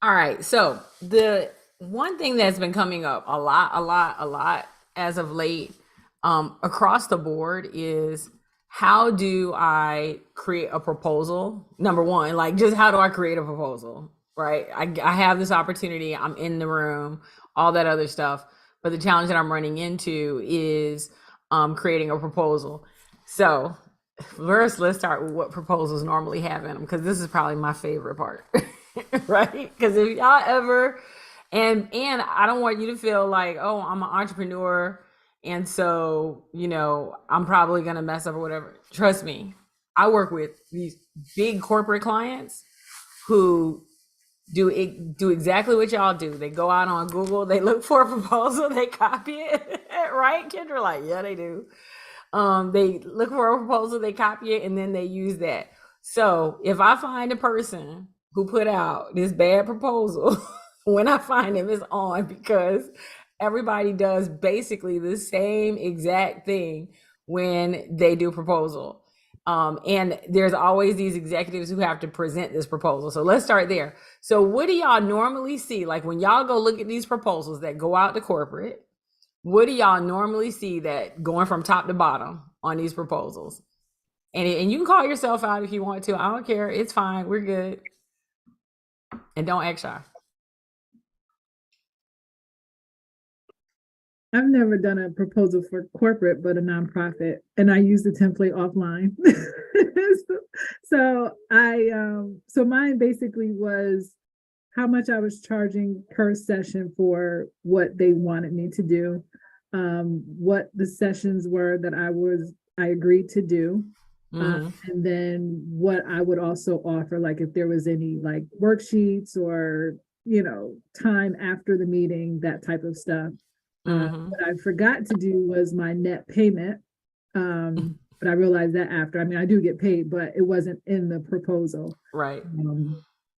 All right. So the one thing that's been coming up a lot as of late, across the board is how do I create a proposal? Number one, like just how do I create a proposal? Right. I have this opportunity. I'm in the room, all that other stuff. But the challenge that I'm running into is creating a proposal. So first, let's start with what proposals normally have in them, because this is probably my favorite part. Right? Because if y'all ever, and I don't want you to feel like, oh, I'm an entrepreneur, and so I'm probably gonna mess up or whatever. Trust me, I work with these big corporate clients who do exactly what y'all do. They go out on Google, they look for a proposal, they copy it, right? Kendra, like, yeah, they do. They look for a proposal, they copy it, and then they use that. So if I find a person who put out this bad proposal, when I find them, it's on, because everybody does basically the same exact thing when they do proposal. And there's always these executives who have to present this proposal. So let's start there. So what do y'all normally see? Like when y'all go look at these proposals that go out to corporate, what do y'all normally see that going from top to bottom on these proposals? And you can call yourself out if you want to. I don't care. It's fine. We're good. And don't act shy. I've never done a proposal for corporate, but a nonprofit, and I use the template offline. So mine basically was how much I was charging per session for what they wanted me to do, what the sessions were that I agreed to do, and then what I would also offer, like if there was any like worksheets or time after the meeting, that type of stuff. What I forgot to do was my net payment. But I realized that after. I mean, I do get paid, but it wasn't in the proposal. Right. And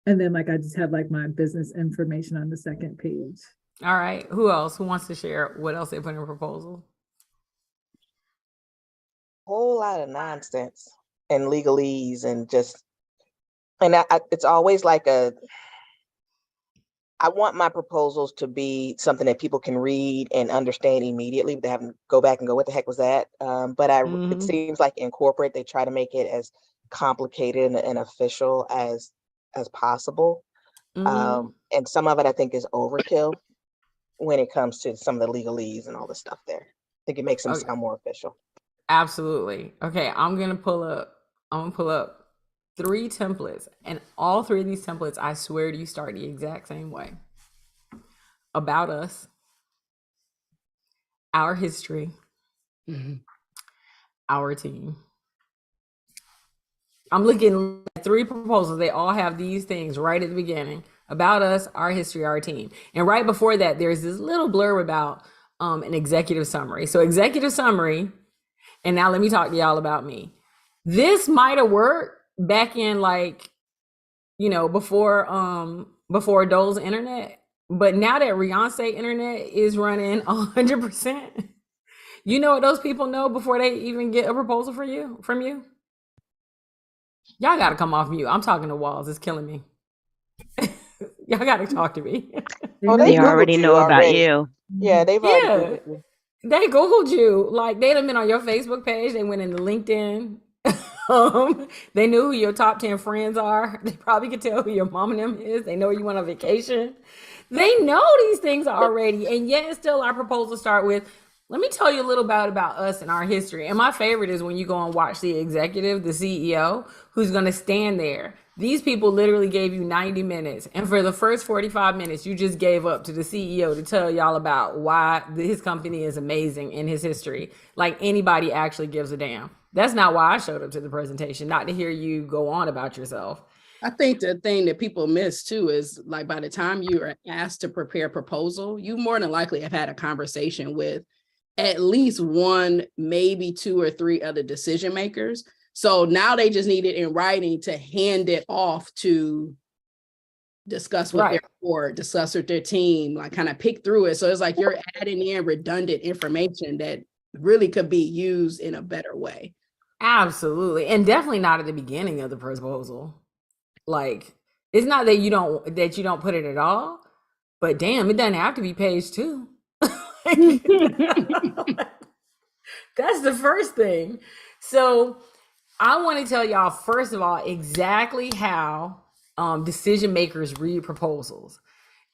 then like I just had like my business information on the second page. All right. Who else? Who wants to share what else they put in a proposal? Whole lot of nonsense and legalese and just, and it's always like I want my proposals to be something that people can read and understand immediately. They have to go back and go, what the heck was that? But it seems like in corporate, they try to make it as complicated and official as possible. And some of it I think is overkill when it comes to some of the legalese and all the stuff there. I think it makes them sound more official. Absolutely. Okay, I'm gonna pull up 3 templates, and all 3 of these templates, I swear to you, start the exact same way. About us, our history, our team. I'm looking at 3 proposals. They all have these things right at the beginning. About us, our history, our team. And right before that, there's this little blurb about an executive summary. So executive summary, and now let me talk to y'all about me. This might have worked back in before Dole's internet, but now that Beyonce internet is running 100%, you know what those people know before they even get a proposal from you? Y'all gotta come off mute. I'm talking to walls. It's killing me. Y'all gotta talk to me. They already know about you. Yeah, they've already Googled you. They Googled you. Like they'd have been on your Facebook page. They went into LinkedIn. They knew who your top 10 friends are. They probably could tell who your mom and them is. They know you went on vacation. They know these things already. And yet still our proposals start with, let me tell you a little bit about us and our history. And my favorite is when you go and watch the executive, the CEO, who's going to stand there. These people literally gave you 90 minutes. And for the first 45 minutes, you just gave up to the CEO to tell y'all about why his company is amazing in his history. Like anybody actually gives a damn. That's not why I showed up to the presentation, not to hear you go on about yourself. I think the thing that people miss too is like by the time you are asked to prepare a proposal, you more than likely have had a conversation with at least 1, maybe 2 or 3 other decision makers. So now they just need it in writing to hand it off to discuss with their board, discuss with their team, like kind of pick through it. So it's like you're adding in redundant information that really could be used in a better way. Absolutely. And definitely not at the beginning of the proposal. Like It's not that you don't put it at all, but damn, it doesn't have to be page 2. That's the first thing. So I want to tell y'all, first of all, exactly how decision makers read proposals.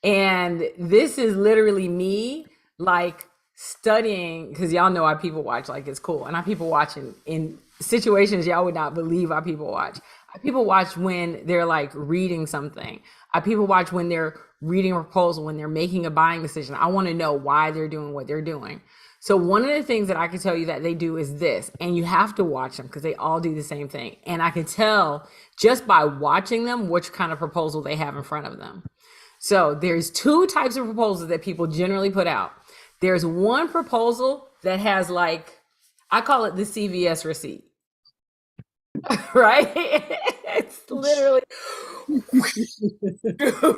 And this is literally me like studying, because y'all know I people watch like it's cool. And I people watching in situations y'all would not believe I people watch. I people watch when they're like reading something. I people watch when they're reading a proposal, when they're making a buying decision. I want to know why they're doing what they're doing. So one of the things that I can tell you that they do is this, and you have to watch them because they all do the same thing. And I can tell just by watching them which kind of proposal they have in front of them. So there's 2 types of proposals that people generally put out. There's one proposal that has like, I call it the CVS receipt, right? It's literally,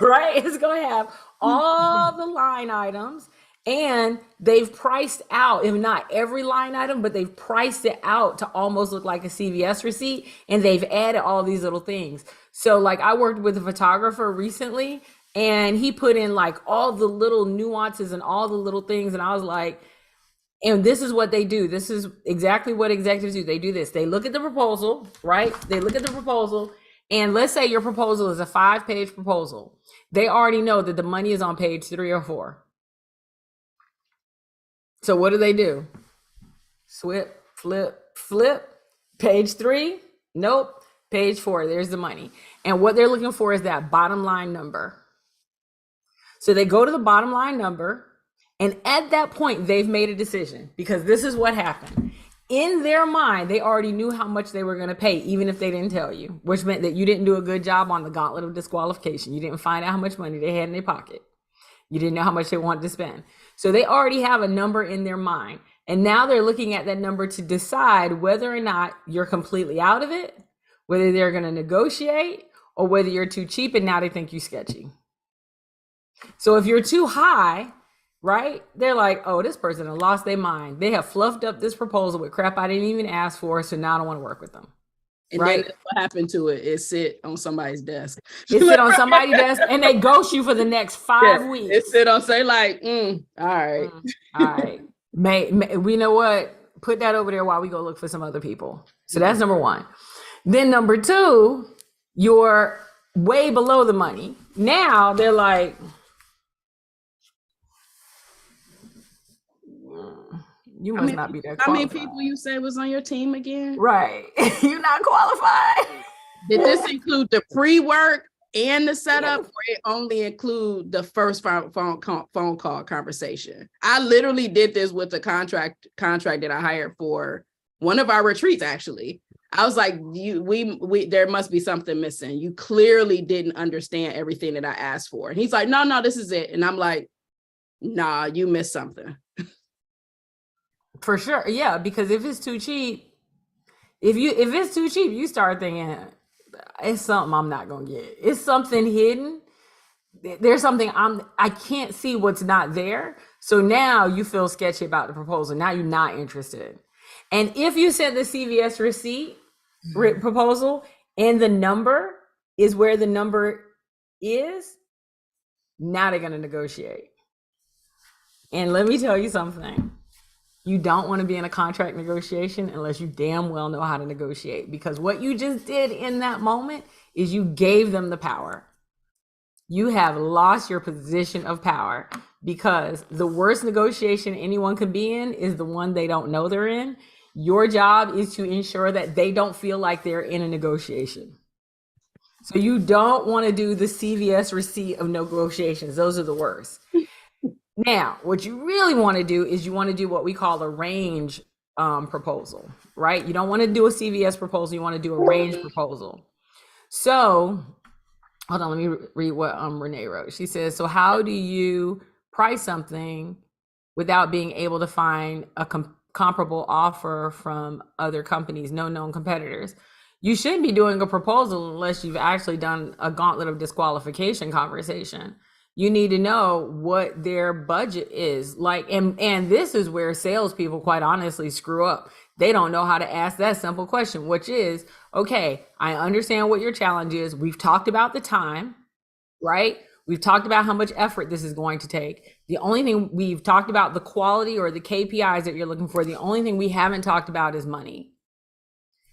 right? It's going to have all the line items. And they've priced out, if not every line item, but they've priced it out to almost look like a CVS receipt. And they've added all these little things. So like I worked with a photographer recently, and he put in like all the little nuances and all the little things. And I was like, and this is what they do. This is exactly what executives do. They do this. They look at the proposal, right? They look at the proposal. And let's say your proposal is a 5-page proposal. They already know that the money is on page 3 or 4. So what do? Flip. Page 3, nope. Page 4, there's the money. And what they're looking for is that bottom line number. So they go to the bottom line number, and at that point, they've made a decision, because this is what happened. In their mind, they already knew how much they were going to pay, even if they didn't tell you, which meant that you didn't do a good job on the gauntlet of disqualification. You didn't find out how much money they had in their pocket. You didn't know how much they wanted to spend. So they already have a number in their mind. And now they're looking at that number to decide whether or not you're completely out of it, whether they're going to negotiate, or whether you're too cheap and now they think you sketchy. So if you're too high, right, they're like, oh, this person has lost their mind. They have fluffed up this proposal with crap I didn't even ask for, so now I don't want to work with them. And right? then what happened to it? It sit on somebody's desk. It sit on somebody's desk, and they ghost you for the next 5 weeks. It sit on, say like, all right. All right. We know what? Put that over there while we go look for some other people. So that's number 1. Then number 2, you're way below the money. Now they're like, you must not be that qualified. How many people you say was on your team again? Right. You're not qualified. Did this include the pre-work and the setup, or it only include the first phone call conversation? I literally did this with the contract that I hired for one of our retreats, actually. I was like, there must be something missing. You clearly didn't understand everything that I asked for. And he's like, no, this is it. And I'm like, nah, you missed something. For sure. Yeah, because if it's too cheap, you start thinking it's something I'm not gonna get. It's something hidden. There's something I can't see what's not there. So now you feel sketchy about the proposal. Now you're not interested. And if you send the CVS receipt proposal and the number is where the number is, now they're gonna negotiate. And let me tell you something. You don't want to be in a contract negotiation unless you damn well know how to negotiate, because what you just did in that moment is you gave them the power. You have lost your position of power, because the worst negotiation anyone could be in is the one they don't know they're in. Your job is to ensure that they don't feel like they're in a negotiation. So you don't want to do the CVS receipt of negotiations. Those are the worst. Now, what you really want to do is you want to do what we call a range proposal, right? You don't want to do a CVS proposal. You want to do a range proposal. So, hold on, let me read what Renee wrote. She says, so how do you price something without being able to find a comparable offer from other companies, no known competitors? You shouldn't be doing a proposal unless you've actually done a gauntlet of disqualification conversation. You need to know what their budget is like. And this is where salespeople, quite honestly, screw up. They don't know how to ask that simple question, which is, okay, I understand what your challenge is. We've talked about the time, right? We've talked about how much effort this is going to take. The only thing we've talked about the quality or the KPIs that you're looking for. The only thing we haven't talked about is money.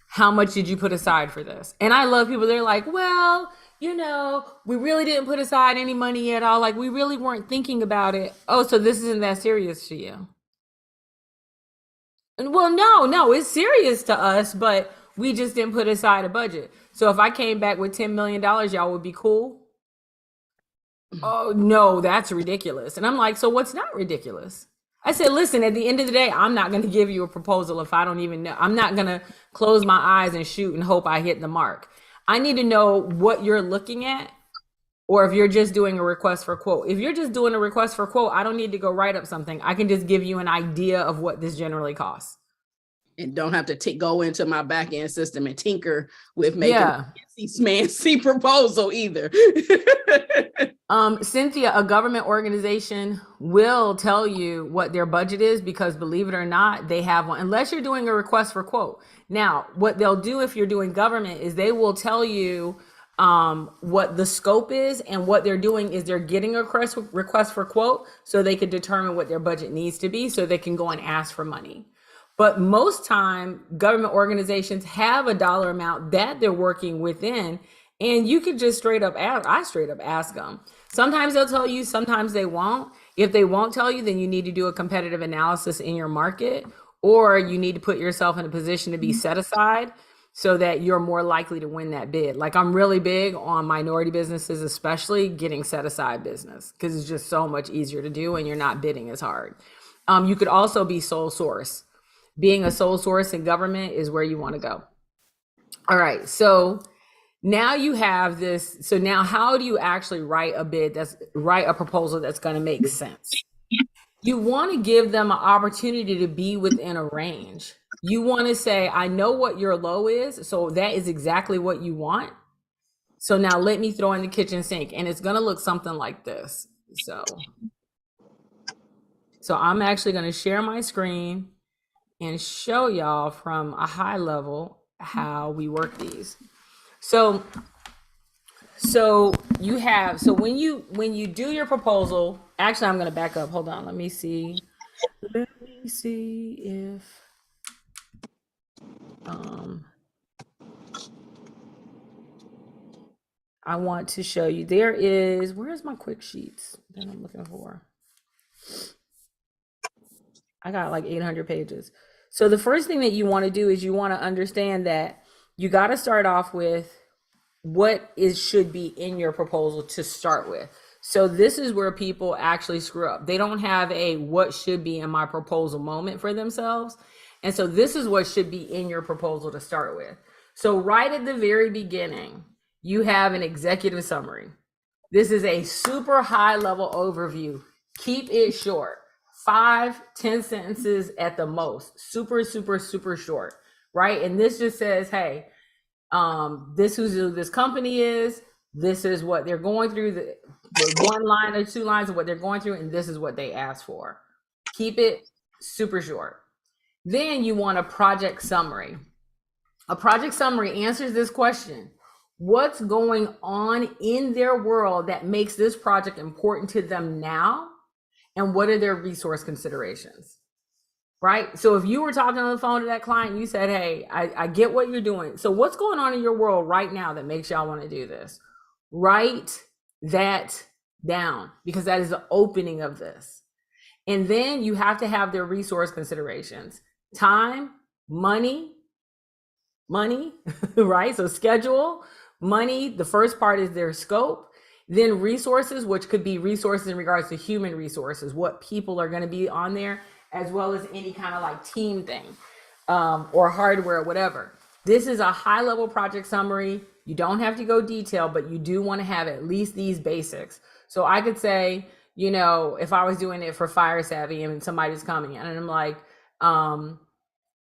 How much did you put aside for this? And I love people, they're like, well, you know, we really didn't put aside any money at all. Like, we really weren't thinking about it. Oh, so this isn't that serious to you? And well, no, it's serious to us, but we just didn't put aside a budget. So if I came back with $10 million, y'all would be cool? Oh, no, that's ridiculous. And I'm like, so what's not ridiculous? I said, listen, at the end of the day, I'm not going to give you a proposal if I don't even know. I'm not going to close my eyes and shoot and hope I hit the mark. I need to know what you're looking at, or if you're just doing a request for quote. If you're just doing a request for quote, I don't need to go write up something. I can just give you an idea of what this generally costs. And don't have to go into my back end system and tinker with making a fancy proposal either. Cynthia, a government organization will tell you what their budget is, because believe it or not, they have one, unless you're doing a request for quote. Now, what they'll do if you're doing government is they will tell you what the scope is, and what they're doing is they're getting a request for quote so they can determine what their budget needs to be so they can go and ask for money. But most time, government organizations have a dollar amount that they're working within, and you could just straight up ask them. Sometimes they'll tell you, sometimes they won't. If they won't tell you, then you need to do a competitive analysis in your market, or you need to put yourself in a position to be set aside so that you're more likely to win that bid. Like, I'm really big on minority businesses, especially getting set aside business, because it's just so much easier to do and you're not bidding as hard. You could also be sole source. Being a sole source in government is where you want to go. All right, so now you have this. So now how do you actually write a proposal that's going to make sense? You want to give them an opportunity to be within a range. You want to say, I know what your low is, so that is exactly what you want. So now let me throw in the kitchen sink, and it's going to look something like this. So I'm actually going to share my screen and show y'all from a high level how we work these. So when you do your proposal, actually, I'm going to back up. Hold on. Let me see if I want to show you. Where's my quick sheets that I'm looking for? I got like 800 pages. So the first thing that you want to do is you want to understand that you got to start off with what should be in your proposal to start with. So this is where people actually screw up. They don't have a what should be in my proposal moment for themselves. And so this is what should be in your proposal to start with. So right at the very beginning, you have an executive summary. This is a super high level overview. Keep it short. 5-10 sentences at the most. Super, super, super short, right? And this just says, hey, this is who this company is. This is what they're going through. The 1 line or 2 lines of what they're going through, and this is what they asked for. Keep it super short. Then you want a project summary. A project summary answers this question: what's going on in their world that makes this project important to them now? And what are their resource considerations, right? So if you were talking on the phone to that client, you said, hey, I get what you're doing. So what's going on in your world right now that makes y'all want to do this? Write that down, because that is the opening of this. And then you have to have their resource considerations: time, money, right? So schedule, money. The first part is their scope. Then resources, which could be resources in regards to human resources, what people are going to be on there, as well as any kind of like team thing or hardware or whatever. This is a high level project summary. You don't have to go detailed, but you do want to have at least these basics. So I could say, you know, if I was doing it for FYRE Savvy and somebody's coming in and I'm like,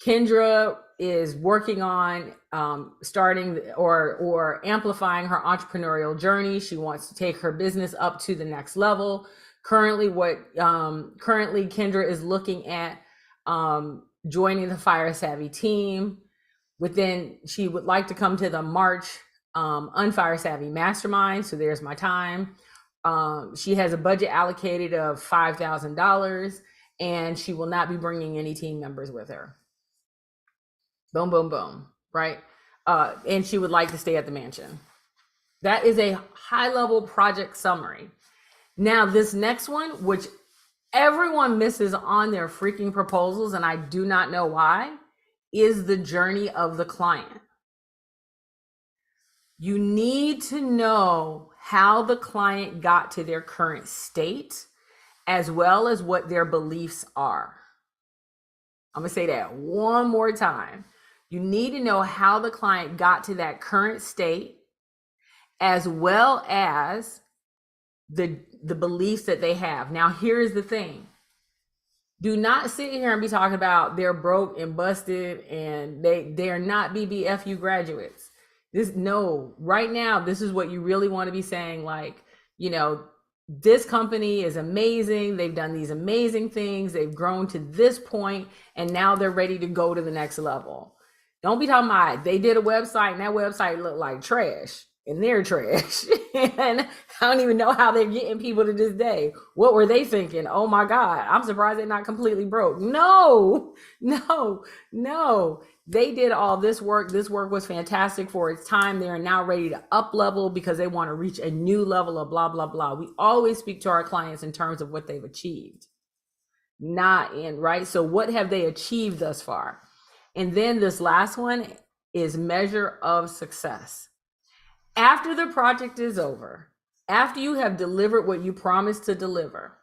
Kendra is working on starting or amplifying her entrepreneurial journey. She wants to take her business up to the next level. Currently Kendra is looking at joining the Fire Savvy team. Within, she would like to come to the March Unfire Savvy Mastermind. So there's my time. She has a budget allocated of $5,000, and she will not be bringing any team members with her. Boom, boom, boom, right? And she would like to stay at the mansion. That is a high-level project summary. Now, this next one, which everyone misses on their freaking proposals, and I do not know why, is the journey of the client. You need to know how the client got to their current state, as well as what their beliefs are. I'm gonna say that one more time. You need to know how the client got to that current state, as well as the beliefs that they have. Now, here's the thing. Do not sit here and be talking about they're broke and busted and they're not BBFU graduates. Right now, this is what you really want to be saying. Like, this company is amazing. They've done these amazing things. They've grown to this point, and now they're ready to go to the next level. Don't be talking about they did a website and that website looked like trash. And they're trash. And I don't even know how they're getting people to this day. What were they thinking? Oh my God, I'm surprised they're not completely broke. No. They did all this work. This work was fantastic for its time. They are now ready to up level because they want to reach a new level of blah, blah, blah. We always speak to our clients in terms of what they've achieved. Right? So what have they achieved thus far? And then this last one is measure of success. After the project is over, after you have delivered what you promised to deliver,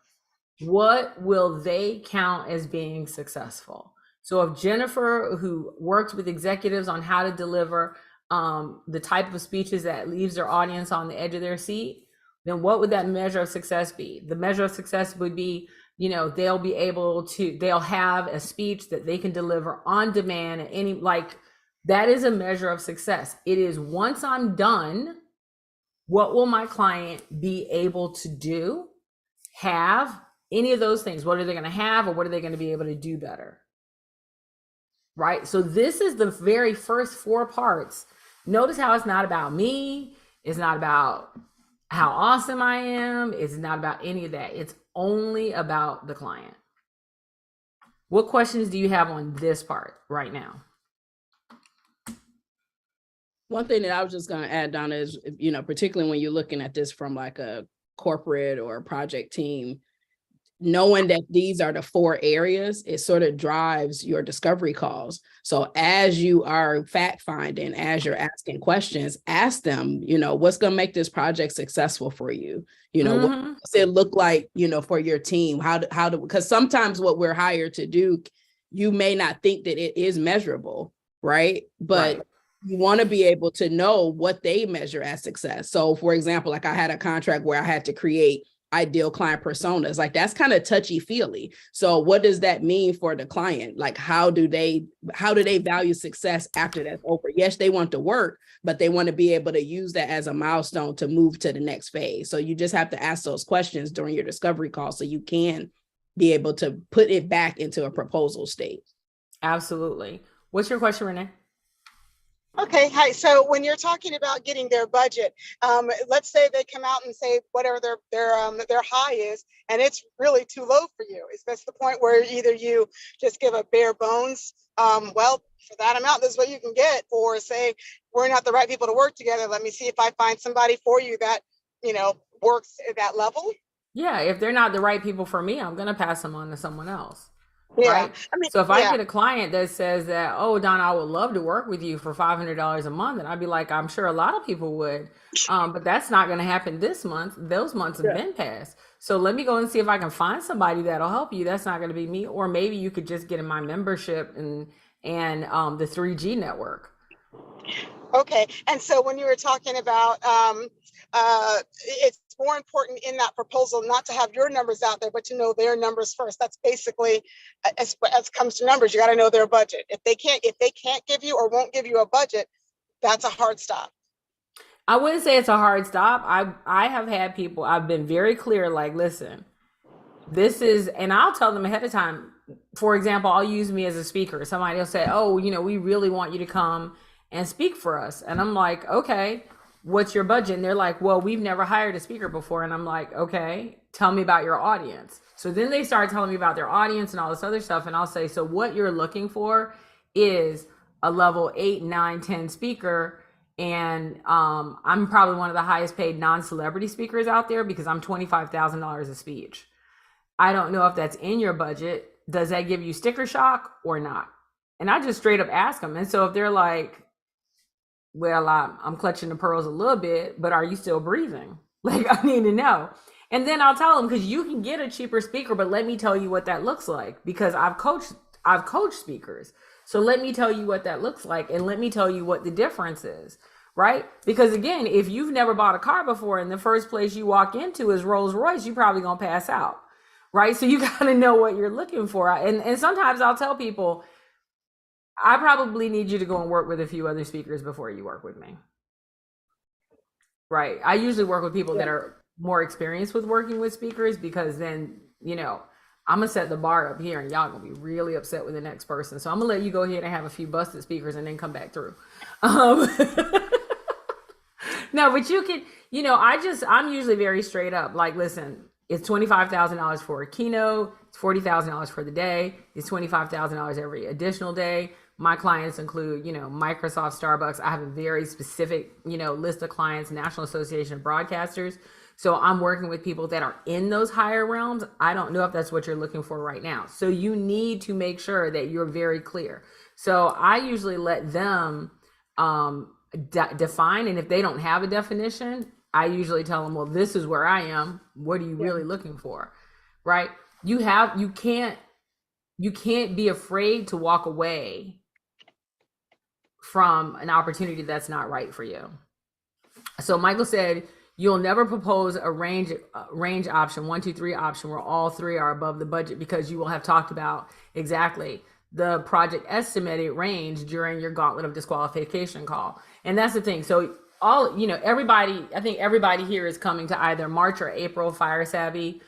what will they count as being successful? So if Jennifer, who works with executives on how to deliver the type of speeches that leaves their audience on the edge of their seat, then what would that measure of success be? The measure of success would be, they'll have a speech that they can deliver on demand at that is a measure of success. It is, once I'm done, what will my client be able to do, have, any of those things? What are they going to have, or what are they going to be able to do better? Right? So this is the very first 4 parts. Notice how it's not about me. It's not about how awesome I am. It's not about any of that. It's only about the client. What questions do you have on this part right now? One thing that I was just going to add, Donna, is, particularly when you're looking at this from like a corporate or a project team, knowing that these are the 4 areas, it sort of drives your discovery calls. So as you are fact finding, as you're asking questions, ask them, what's going to make this project successful for you? What does it look like, for your team? Because sometimes what we're hired to do, you may not think that it is measurable, right? But you want to be able to know what they measure as success. So for example, like I had a contract where I had to create ideal client personas. Like that's kind of touchy feely. So what does that mean for the client? Like how do they value success after that's over? Yes, they want to work, but they want to be able to use that as a milestone to move to the next phase. So you just have to ask those questions during your discovery call so you can be able to put it back into a proposal state. Absolutely. What's your question, Renee? Okay, hi. So when you're talking about getting their budget, let's say they come out and say whatever their high is, and it's really too low for you. Is this the point where either you just give a bare bones, well, for that amount, this is what you can get, or say we're not the right people to work together. Let me see if I find somebody for you that works at that level. Yeah, if they're not the right people for me, I'm gonna pass them on to someone else. Yeah. Right. So if I get a client that says that, oh, Donna, I would love to work with you for $500 a month, and I'd be like, I'm sure a lot of people would, but that's not going to happen this month. Those months have been passed. So let me go and see if I can find somebody that'll help you. That's not going to be me. Or maybe you could just get in my membership and the 3G network. Okay. And so when you were talking about it's more important in that proposal not to have your numbers out there, but to know their numbers first. That's basically, as comes to numbers, you got to know their budget. If they can't give you or won't give you a budget, that's a hard stop. I wouldn't say it's a hard stop. I have had people, I've been very clear, like, listen, this is, and I'll tell them ahead of time. For example, I'll use me as a speaker. Somebody will say, oh, we really want you to come and speak for us. And I'm like, okay, what's your budget? And they're like, well, we've never hired a speaker before. And I'm like, okay, tell me about your audience. So then they start telling me about their audience and all this other stuff. And I'll say, so what you're looking for is a level 8, 9, 10 speaker. And I'm probably one of the highest paid non-celebrity speakers out there because I'm $25,000 a speech. I don't know if that's in your budget. Does that give you sticker shock or not? And I just straight up ask them. And so if they're like, well, I'm clutching the pearls a little bit, but are you still breathing? Like, I need to know. And then I'll tell them, because you can get a cheaper speaker, but let me tell you what that looks like, because I've coached speakers. So let me tell you what that looks like, and let me tell you what the difference is, right? Because again, if you've never bought a car before and the first place you walk into is Rolls Royce, you're probably gonna pass out, right? So you gotta know what you're looking for. And sometimes I'll tell people, I probably need you to go and work with a few other speakers before you work with me, right? I usually work with people that are more experienced with working with speakers, because then, I'm gonna set the bar up here and y'all gonna be really upset with the next person. So I'm gonna let you go ahead and have a few busted speakers and then come back through. No, but you can, I'm usually very straight up. Like, listen, it's $25,000 for a keynote. It's $40,000 for the day. It's $25,000 every additional day. My clients include, Microsoft, Starbucks. I have a very specific, list of clients, National Association of Broadcasters. So I'm working with people that are in those higher realms. I don't know if that's what you're looking for right now. So you need to make sure that you're very clear. So I usually let them define. And if they don't have a definition, I usually tell them, well, this is where I am. What are you really looking for? Right? You can't be afraid to walk away from an opportunity that's not right for you. So Michael said, you'll never propose a range option, 1, 2, 3 option where all three are above the budget, because you will have talked about exactly the project estimated range during your gauntlet of disqualification call. And that's the thing. So everybody, I think everybody here is coming to either March or April FYRE Savvy.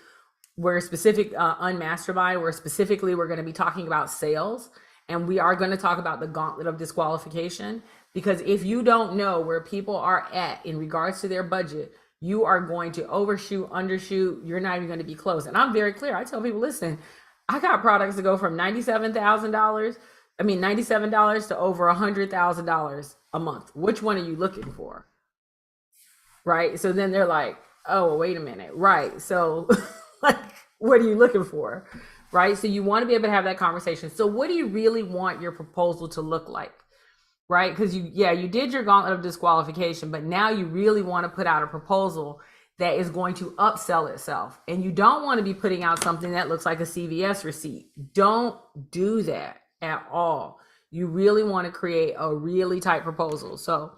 We're specific Unmastermind, where specifically we're going to be talking about sales, and we are going to talk about the gauntlet of disqualification. Because if you don't know where people are at in regards to their budget, you are going to overshoot, undershoot. You're not even going to be close. And I'm very clear. I tell people, listen, I got products that go from $97 to over $100,000 a month. Which one are you looking for? Right. So then they're like, oh, well, wait a minute. Right. So like, what are you looking for? Right. So you want to be able to have that conversation. So what do you really want your proposal to look like? Right? Because you did your gauntlet of disqualification, but now you really want to put out a proposal that is going to upsell itself. And you don't want to be putting out something that looks like a CVS receipt. Don't do that at all. You really want to create a really tight proposal. So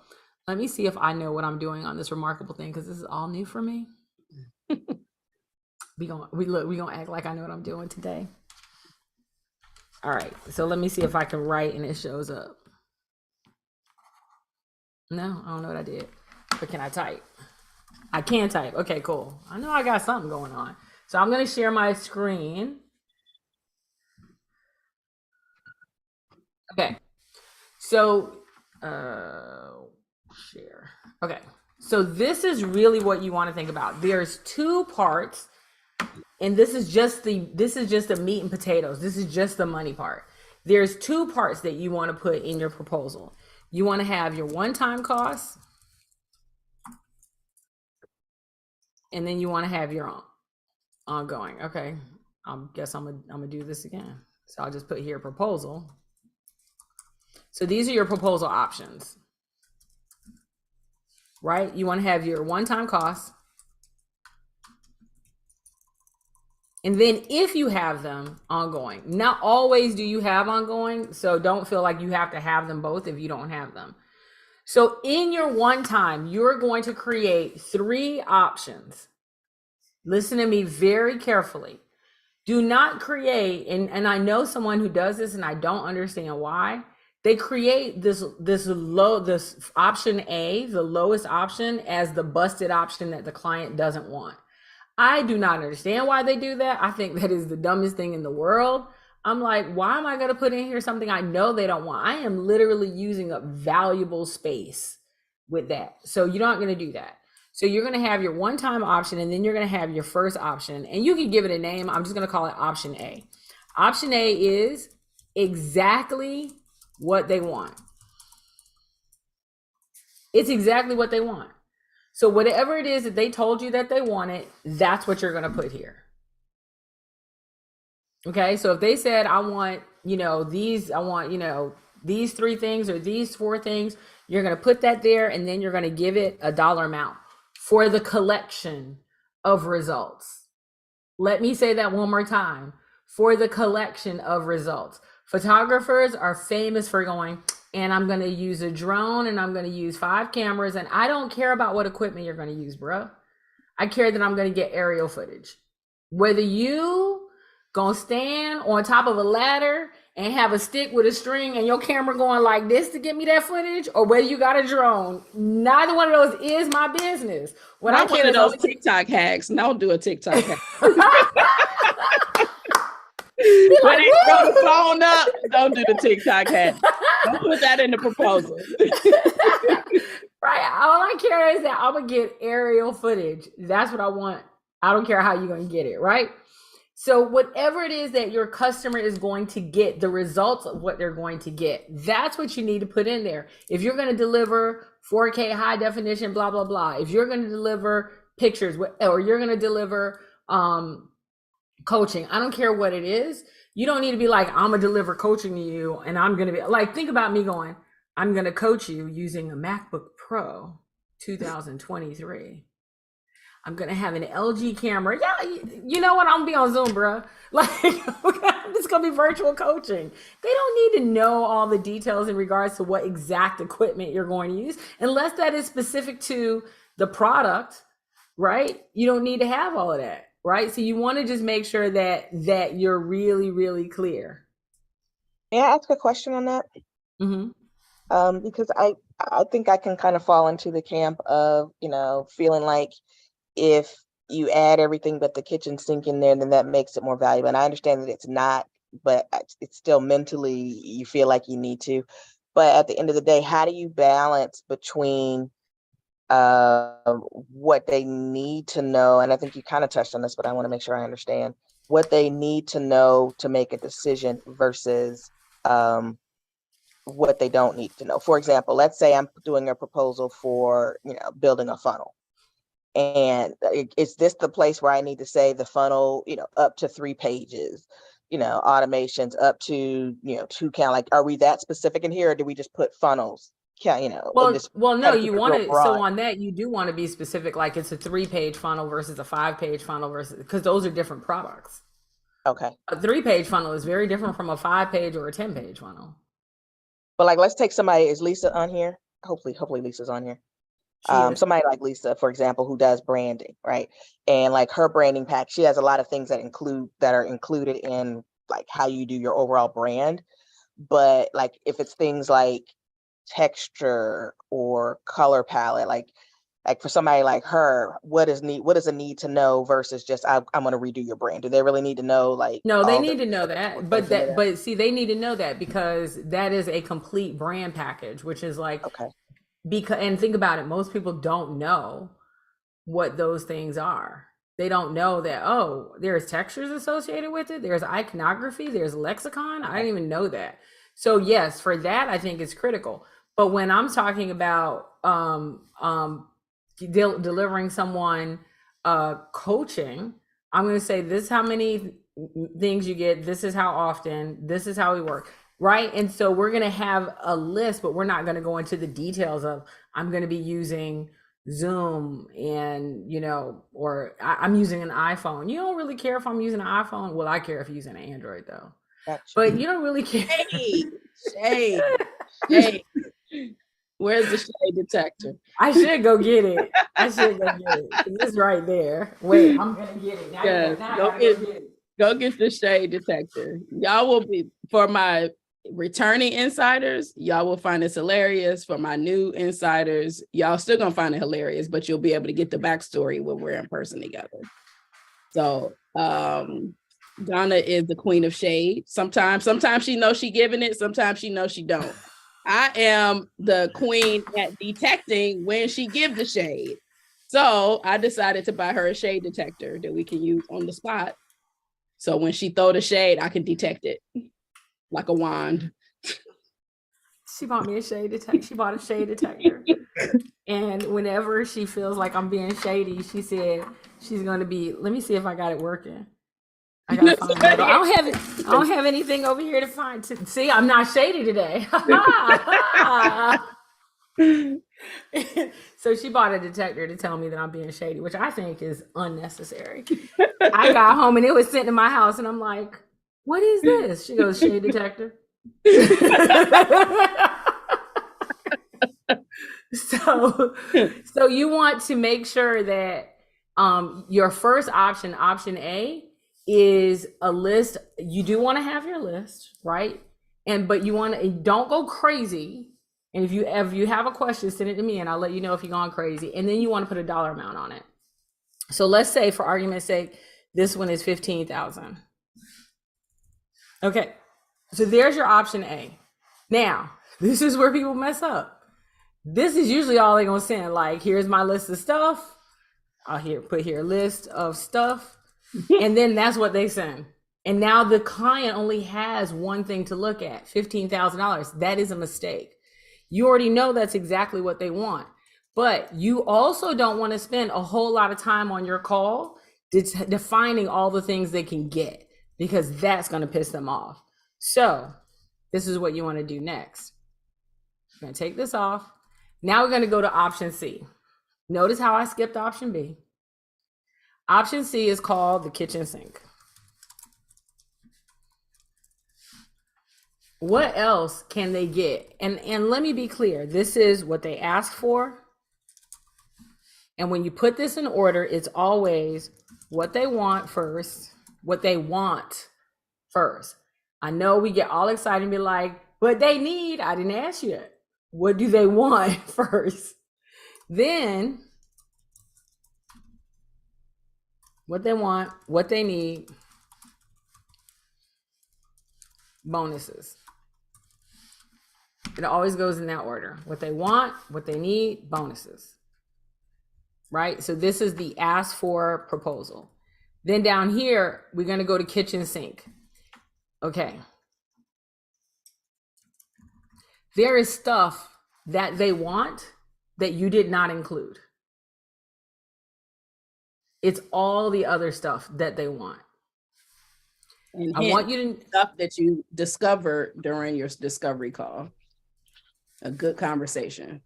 let me see if I know what I'm doing on this remarkable thing, because this is all new for me. we gonna act like I know what I'm doing today. All right. So let me see if I can write and it shows up. No, I don't know what I did. But can I type? I can type. Okay, cool. I know I got something going on. So I'm going to share my screen. Okay. So, share. Okay. So this is really what you want to think about. There's 2 parts, and this is just the meat and potatoes. This is just the money part. There's 2 parts that you want to put in your proposal. You want to have your one-time costs, and then you want to have your ongoing. Okay, I guess I'm gonna do this again. So I'll just put here proposal. So these are your proposal options, right? You want to have your one-time costs, and then if you have them, ongoing. Not always do you have ongoing, so don't feel like you have to have them both if you don't have them. So in your one time, you're going to create 3 options. Listen to me very carefully. Do not create, and I know someone who does this and I don't understand why. They create this option A, the lowest option, as the busted option that the client doesn't want. I do not understand why they do that. I think that is the dumbest thing in the world. I'm like, why am I going to put in here something I know they don't want? I am literally using up valuable space with that. So you're not going to do that. So you're going to have your one-time option, and then you're going to have your first option, and you can give it a name. I'm just going to call it option A. Option A is exactly what they want. It's exactly what they want. So whatever it is that they told you that they wanted, that's what you're going to put here. Okay. So if they said, I want, these 3 things or these 4 things, you're going to put that there, and then you're going to give it a dollar amount for the collection of results. Let me say that one more time. For the collection of results. Photographers are famous for going, and I'm going to use a drone, and I'm going to use 5 cameras, and I don't care about what equipment you're going to use, bro. I care that I'm going to get aerial footage. Whether you going to stand on top of a ladder and have a stick with a string and your camera going like this to get me that footage, or whether you got a drone, neither one of those is my business. What I care those TikTok hacks. Don't do a TikTok hack. When they throw the phone up, don't do the TikTok hack. Don't put that in the proposal. Right. All I care is that I'm going to get aerial footage. That's what I want. I don't care how you're going to get it. Right. So whatever it is that your customer is going to get, the results of what they're going to get, that's what you need to put in there. If you're going to deliver 4K high definition, blah, blah, blah. If you're going to deliver pictures, or you're going to deliver coaching, I don't care what it is. You don't need to be like, I'm going to deliver coaching to you, and I'm going to be like, think about me going, I'm going to coach you using a MacBook Pro 2023. I'm going to have an LG camera. Yeah, you know what? I'm going to be on Zoom, bro. Like, it's going to be virtual coaching. They don't need to know all the details in regards to what exact equipment you're going to use, unless that is specific to the product, right? You don't need to have all of that, right? So you want to just make sure that you're really, really clear. May I ask a question on that? Mm-hmm. Because I think I can kind of fall into the camp of, feeling like if you add everything but the kitchen sink in there, then that makes it more valuable. And I understand that it's not, but it's still mentally, you feel like you need to. But at the end of the day, how do you balance between what they need to know? And I think you kind of touched on this, but I want to make sure I understand what they need to know to make a decision versus what they don't need to know. For example, let's say I'm doing a proposal for, building a funnel. And is this the place where I need to say the funnel, up to 3 pages, automations up to, 2 count? Like, are we that specific in here, or do we just put funnels? Well, no, you want to, so on that, you do want to be specific, like it's a 3-page funnel versus a 5-page funnel because those are different products. Okay. A 3-page funnel is very different from a 5-page or a 10-page funnel. But like, let's take somebody, is Lisa on here? Hopefully Lisa's on here. Somebody like Lisa, for example, who does branding, right? And like her branding pack, she has a lot of things that are included in like how you do your overall brand. But like, if it's things like texture or color palette, like for somebody like her, what is a need to know versus just I'm going to redo your brand? Do they really need to know? Like, no, they need to know that, but see, they need to know that because that is a complete brand package, which is like, okay. And think about it, most people don't know what those things are. They don't know that, oh, there's textures associated with it, there's iconography, there's lexicon. I didn't even know that. So yes, for that, I think it's critical. But when I'm talking about delivering someone coaching, I'm going to say, this is how many things you get, this is how often, this is how we work. Right. And so we're going to have a list, but we're not going to go into the details of, I'm going to be using Zoom and, or I'm using an iPhone. You don't really care if I'm using an iPhone. Well, I care if you're using an Android though. Gotcha. But you don't really care. Hey. Where's the shade detector? I should go get it. It's right there. Wait, I'm going to get it. Go get the shade detector. Y'all will be, for my returning insiders, y'all will find this hilarious. For my new insiders, y'all still gonna find it hilarious, but you'll be able to get the backstory when we're in person together. So Donna is the queen of shade. Sometimes she knows she giving it, sometimes she knows she don't. I am the queen at detecting when she give the shade. So I decided to buy her a shade detector that we can use on the spot. So when she throw the shade, I can detect it like a wand. She bought me a shade detector. She bought a shade detector. And whenever she feels like I'm being shady, she said she's gonna be, let me see if I got it working. I gotta find that. I don't have anything over here to find. See, I'm not shady today. So she bought a detector to tell me that I'm being shady, which I think is unnecessary. I got home and it was sitting in my house, and I'm like, "What is this?" She goes, "Shade detector." So you want to make sure that your first option, option A, is a list. You do want to have your list, right? But you want to, don't go crazy. And if you have a question, send it to me and I'll let you know if you've gone crazy. And then you want to put a dollar amount on it. So let's say, for argument's sake, this one is 15,000. Okay, so there's your option A. Now, this is where people mess up. This is usually all they're gonna send. Like, here's my list of stuff. I'll put here list of stuff. And then that's what they send. And now the client only has one thing to look at, $15,000. That is a mistake. You already know that's exactly what they want. But you also don't want to spend a whole lot of time on your call defining all the things they can get, because that's going to piss them off. So this is what you want to do next. You're going to take this off. Now we're going to go to option C. Notice how I skipped option B. Option C is called the kitchen sink. What else can they get? And let me be clear, this is what they asked for. And when you put this in order, it's always what they want first, what they want first. I know we get all excited and be like, but they need, I didn't ask you that. What do they want first? Then what they want, what they need, bonuses. It always goes in that order. What they want, what they need, bonuses. Right? So this is the ask for proposal. Then down here, we're going to go to kitchen sink. Okay. There is stuff that they want that you did not include. It's all the other stuff that they want. And I want you to, stuff that you discovered during your discovery call. A good conversation.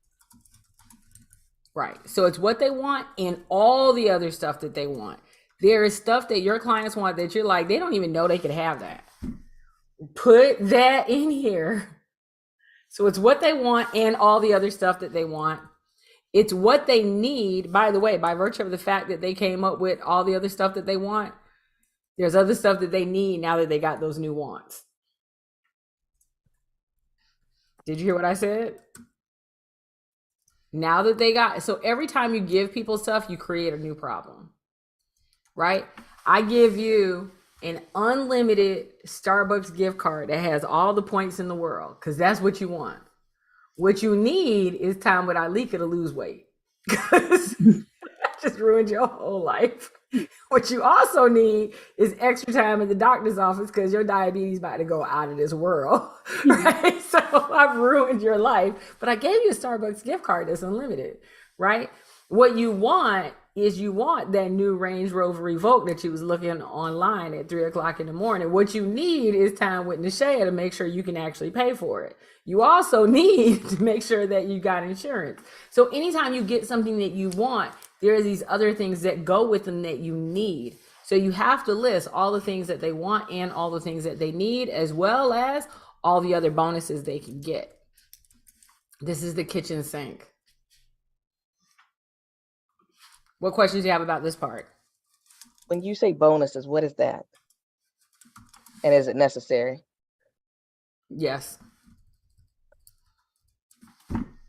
right. So it's what they want and all the other stuff that they want. There is stuff that your clients want that you're like, they don't even know they could have that. Put that in here. So it's what they want and all the other stuff that they want. It's what they need. By the way, by virtue of the fact that they came up with all the other stuff that they want, there's other stuff that they need now that they got those new wants. Did you hear what I said? Now that they got, so every time you give people stuff, you create a new problem, right? I give you an unlimited Starbucks gift card that has all the points in the world, because that's what you want. What you need is time with Alika to lose weight, because that just ruined your whole life. What you also need is extra time in the doctor's office because your diabetes is about to go out of this world, right? So I've ruined your life, but I gave you a Starbucks gift card that's unlimited, right? What you want is you want that new Range Rover Evoque that you was looking online at 3 o'clock in the morning. What you need is time with Nashaya to make sure you can actually pay for it. You also need to make sure that you got insurance. So anytime you get something that you want, there are these other things that go with them that you need. So you have to list all the things that they want and all the things that they need, as well as all the other bonuses they can get. This is the kitchen sink. What questions do you have about this part? When you say bonuses, what is that? And is it necessary? Yes.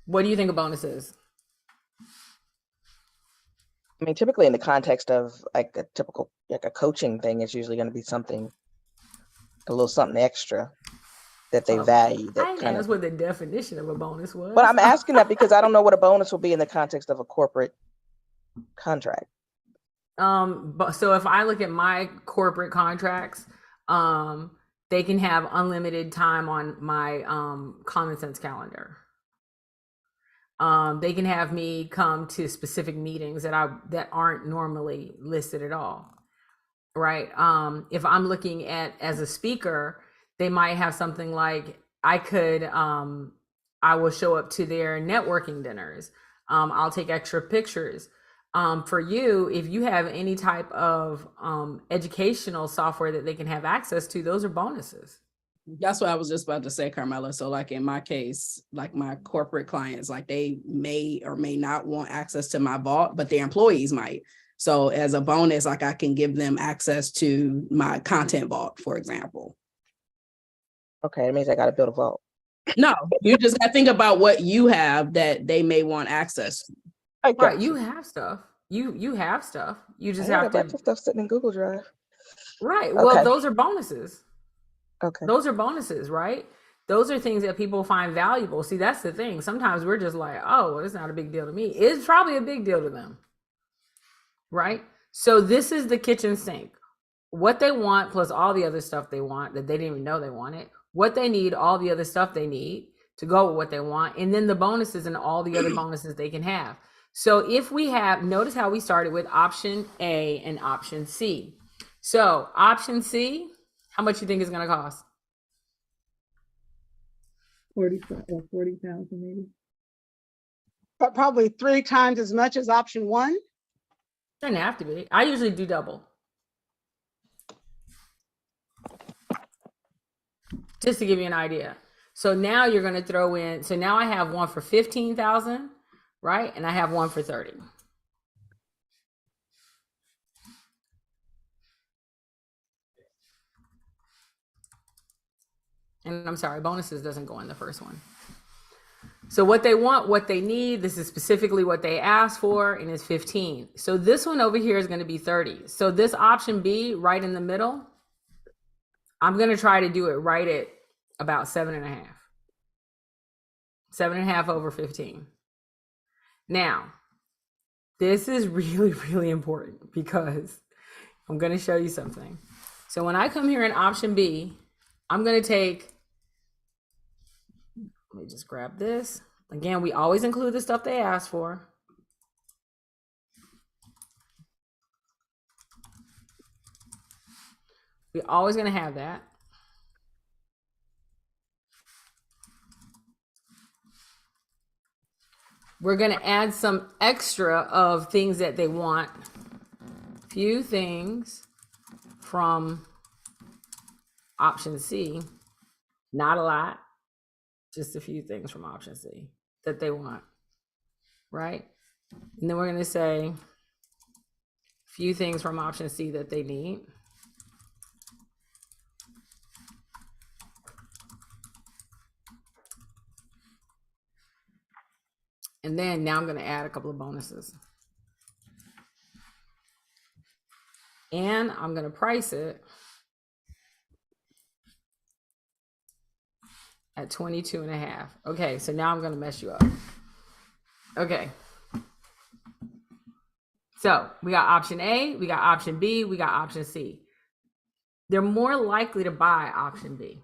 What do you think a bonus is? I mean, typically in the context of like a typical, like a coaching thing, it's usually going to be something, a little something extra that they value I that didn't kind ask of. what the definition of a bonus was. But I'm asking that because I don't know what a bonus will be in the context of a corporate contract. But so if I look at my corporate contracts, they can have unlimited time on my Common Sense calendar. They can have me come to specific meetings that aren't normally listed at all, right? If I'm looking at as a speaker, they might have something like I will show up to their networking dinners. I'll take extra pictures. For you, if you have any type of educational software that they can have access to, those are bonuses. That's what I was just about to say, Carmela. So like in my case, like my corporate clients, like they may or may not want access to my vault, but their employees might. So as a bonus, like I can give them access to my content vault, for example. Okay, it means I got to build a vault. No, you just got to think about what you have that they may want access to. Right, you have stuff. You have stuff. You just have a bunch of stuff sitting in Google Drive. Right. Well, those are bonuses. Okay. Those are bonuses, right? Those are things that people find valuable. See, that's the thing. Sometimes we're just like, oh, well, it's not a big deal to me. It's probably a big deal to them. Right? So this is the kitchen sink. What they want plus all the other stuff they want that they didn't even know they wanted. What they need, all the other stuff they need to go with what they want. And then the bonuses and all the other bonuses they can have. So if we have, notice how we started with option A and option C. So option C, how much you think it's going to cost? 40,000 maybe. But probably 3 times as much as option 1. Doesn't have to be. I usually do double. Just to give you an idea. So now you're going to throw in, so now I have one for 15,000, right? And I have one for 30. And I'm sorry, bonuses doesn't go in the first one. So what they want, what they need, this is specifically what they asked for, and it's 15. So this one over here is going to be 30. So this option B right in the middle, I'm going to try to do it right at about 7.5. 7.5 over 15. Now, this is really, really important because I'm going to show you something. So when I come here in option B, I'm going to take, let me just grab this. Again, we always include the stuff they asked for. We're always going to have that. We're going to add some extra of things that they want. Few things from option C, not a lot, just a few things from option C that they want, right? And then we're going to say few things from option C that they need. And then now I'm going to add a couple of bonuses. And I'm going to price it at 22.5. Okay, so now I'm going to mess you up. Okay. So we got option A, we got option B, we got option C. They're more likely to buy option B.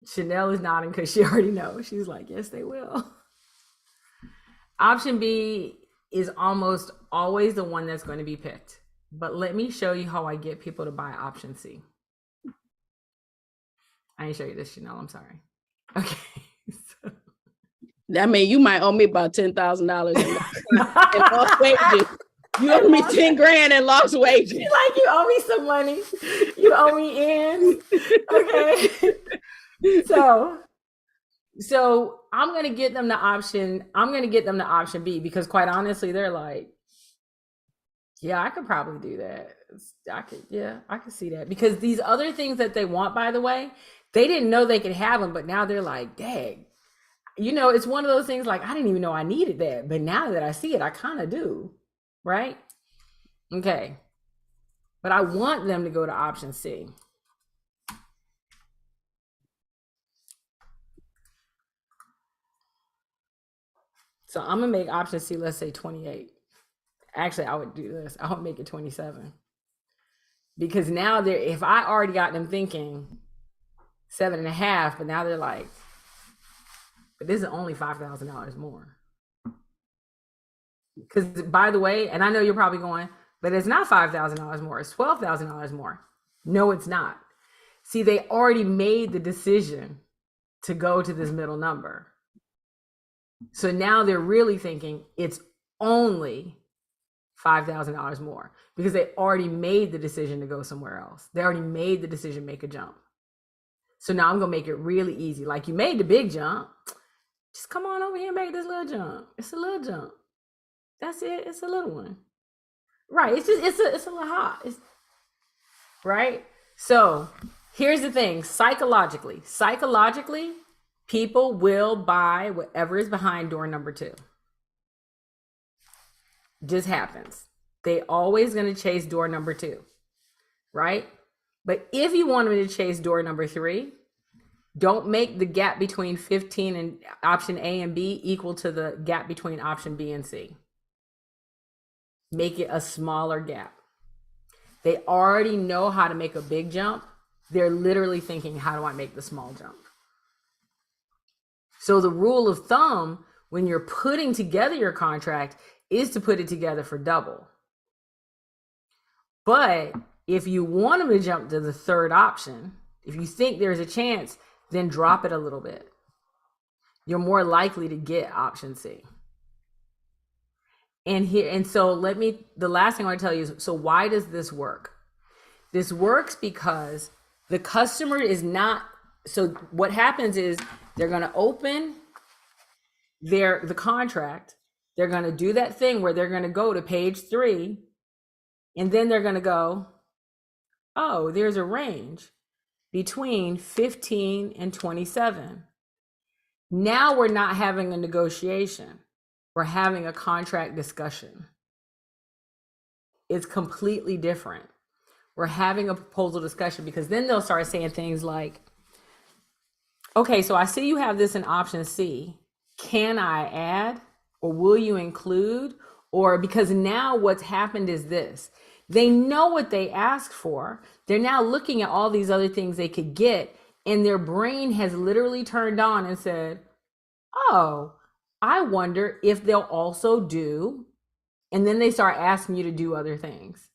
Chanel is nodding because she already knows. She's like, yes, they will. Option B is almost always the one that's going to be picked. But let me show you how I get people to buy option C. I didn't show you this, Chanel. I'm sorry. Okay. So. That means you might owe me about $10,000 in lost wages. You owe me 10 grand in lost wages. Like you owe me some money. You owe me in. Okay. So I'm going to get them the option. I'm going to get them the option B because quite honestly, they're like, yeah, I could probably do that. I could see that because these other things that they want, by the way, they didn't know they could have them, but now they're like, dang, It's one of those things like, I didn't even know I needed that, but now that I see it, I kind of do, right? Okay. But I want them to go to option C. So I'm gonna make option C, let's say 28. Actually, I would do this. I would make it 27. Because now if I already got them thinking 7.5, but now they're like, but this is only $5,000 more. Because by the way, and I know you're probably going, but it's not $5,000 more, it's $12,000 more. No, it's not. See, they already made the decision to go to this middle number. So now they're really thinking it's only $5,000 more because they already made the decision to go somewhere else. They already made the decision, make a jump. So now I'm gonna make it really easy. Like, you made the big jump, just come on over here and make this little jump. It's a little jump. That's it. It's a little one. Right. It's a little hot. Right. So here's the thing. Psychologically, people will buy whatever is behind door number 2. Just happens. They always going to chase door number 2. Right. But if you want them to chase door number 3, don't make the gap between 15 and option A and B equal to the gap between option B and C. Make it a smaller gap. They already know how to make a big jump. They're literally thinking, how do I make the small jump? So the rule of thumb when you're putting together your contract is to put it together for double. But if you want them to jump to the third option, if you think there's a chance, then drop it a little bit. You're more likely to get option C. And so the last thing I want to tell you is, so why does this work? This works because the customer is not, so what happens is they're going to open the contract. They're going to do that thing where they're going to go to page 3, and then they're going to go, oh, there's a range between 15 and 27. Now we're not having a negotiation. We're having a contract discussion. It's completely different. We're having a proposal discussion, because then they'll start saying things like, okay, so I see you have this in option C. Can I add, or will you include? Or, because now what's happened is this. They know what they asked for. They're now looking at all these other things they could get, and their brain has literally turned on and said, oh, I wonder if they'll also do, and then they start asking you to do other things.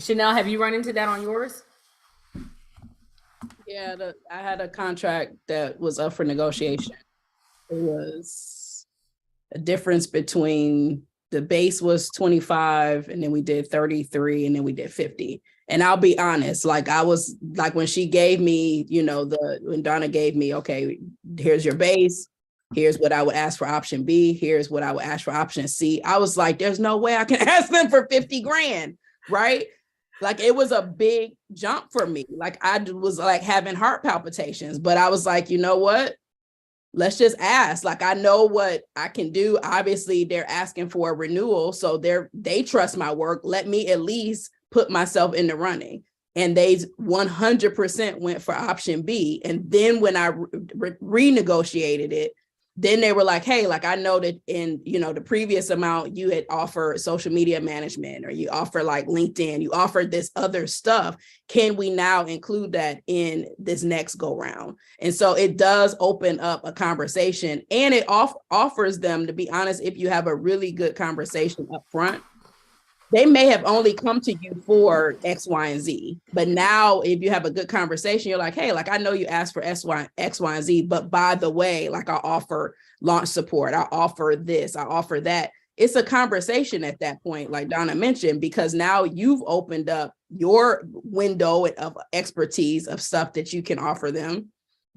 Chanel, have you run into that on yours? Yeah, I had a contract that was up for negotiation. It was a difference between, the base was 25, and then we did 33, and then we did 50. And I'll be honest, like, I was like, when she gave me, when Donna gave me, okay, here's your base, here's what I would ask for option B, here's what I would ask for option C. I was like, there's no way I can ask them for 50 grand, right? Like, it was a big jump for me. Like, I was like having heart palpitations, but I was like, you know what? Let's just ask. Like, I know what I can do. Obviously, they're asking for a renewal, so they trust my work. Let me at least put myself in the running. And they 100% went for option B. And then when I renegotiated it, then they were like, hey, like, I know that in, the previous amount you had offered social media management, or you offer like LinkedIn, you offered this other stuff. Can we now include that in this next go round? And so it does open up a conversation, and it offers them, to be honest, if you have a really good conversation up front, they may have only come to you for X, Y, and Z. But now if you have a good conversation, you're like, hey, like, I know you asked for X, Y, and Z, but by the way, like, I offer launch support, I offer this, I offer that. It's a conversation at that point, like Donna mentioned, because now you've opened up your window of expertise of stuff that you can offer them.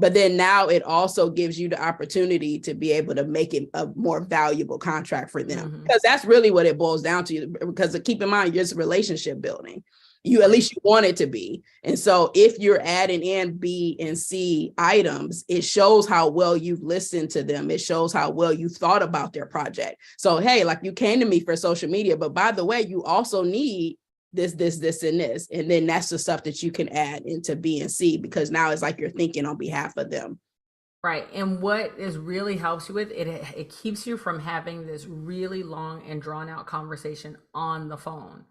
But then now it also gives you the opportunity to be able to make it a more valuable contract for them. Because that's really what it boils down to. Because keep in mind, it's relationship building. At least you want it to be. And so if you're adding in B and C items, it shows how well you've listened to them. It shows how well you thought about their project. So, hey, like you came to me for social media, but by the way, you also need this, and this. And then that's the stuff that you can add into B and C, because now it's like you're thinking on behalf of them. Right. And what is really helps you with it, it keeps you from having this really long and drawn out conversation on the phone.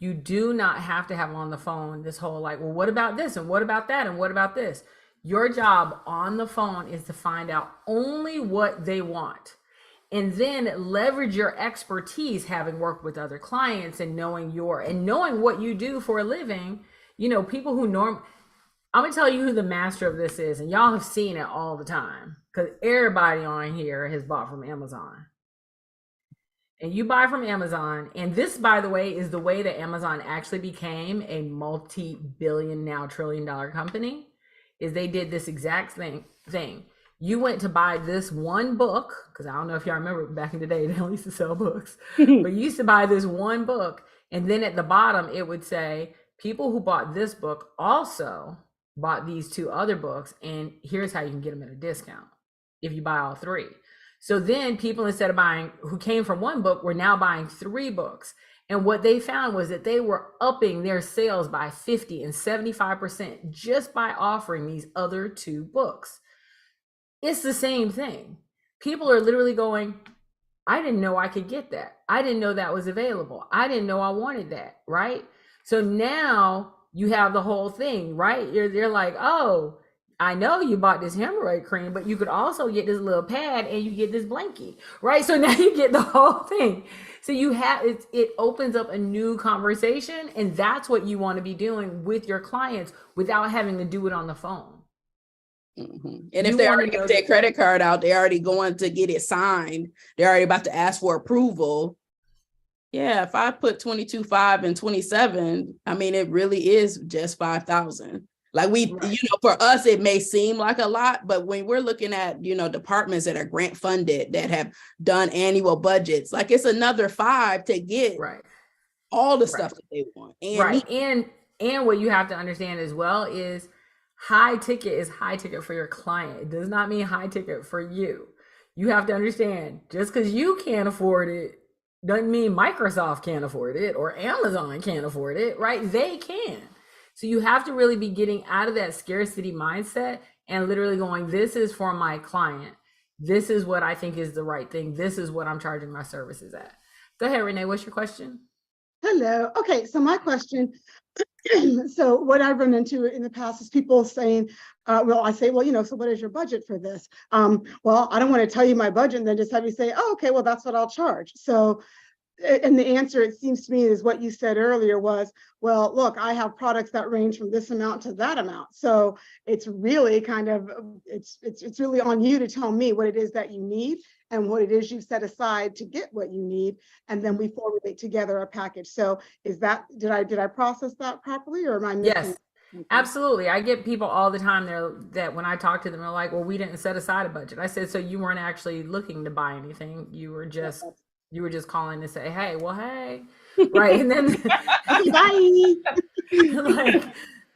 You do not have to have on the phone this whole like, well, what about this? And what about that? And what about this? Your job on the phone is to find out only what they want. And then leverage your expertise, having worked with other clients and knowing what you do for a living. You know, people who I'm gonna tell you who the master of this is, and y'all have seen it all the time because everybody on here has bought from Amazon. And you buy from Amazon, and this, by the way, is the way that Amazon actually became a multi-billion, now trillion-dollar company, is they did this exact thing. You went to buy this one book, because I don't know if y'all remember back in the day, they only used to sell books, but you used to buy this one book, and then at the bottom, it would say, people who bought this book also bought these 2 other books, and here's how you can get them at a discount if you buy all 3. So then people, instead of buying, who came from one book, were now buying 3 books. And what they found was that they were upping their sales by 50 and 75% just by offering these other 2 books. It's the same thing. People are literally going, I didn't know I could get that. I didn't know that was available. I didn't know I wanted that, right? So now you have the whole thing, right? They're like, oh, I know you bought this hemorrhoid cream, but you could also get this little pad and you get this blankie, right? So now you get the whole thing. So you have, it opens up a new conversation, and that's what you want to be doing with your clients without having to do it on the phone. Mm-hmm. And if they already got their credit card out, they're already going to get it signed. They're already about to ask for approval. Yeah, if I put 22.5 and 27, I mean, it really is just 5,000. Like right. For us, it may seem like a lot, but when we're looking at, departments that are grant funded, that have done annual budgets, like it's another 5 to get all the stuff that they want. And what you have to understand as well is high ticket is high ticket for your client. It does not mean high ticket for you. You have to understand, just because you can't afford it doesn't mean Microsoft can't afford it or Amazon can't afford it, right? They can. So you have to really be getting out of that scarcity mindset and literally going, this is for my client. This is what I think is the right thing. This is what I'm charging my services at. Go ahead, Renee. What's your question? Hello. Okay. So my question, so what I've run into in the past is people saying, I say, so what is your budget for this? Well, I don't want to tell you my budget and then just have you say, oh, okay, well, that's what I'll charge. So, and the answer, it seems to me, is what you said earlier was, well, look, I have products that range from this amount to that amount. So it's really kind of, it's really on you to tell me what it is that you need and what it is you've set aside to get what you need. And then we formulate together a package. So is that, did I process that properly, or am I missing? Yes, absolutely. I get people all the time that when I talk to them, they're like, well, we didn't set aside a budget. I said, so you weren't actually looking to buy anything. You were just calling to say, hey, right? And then bye.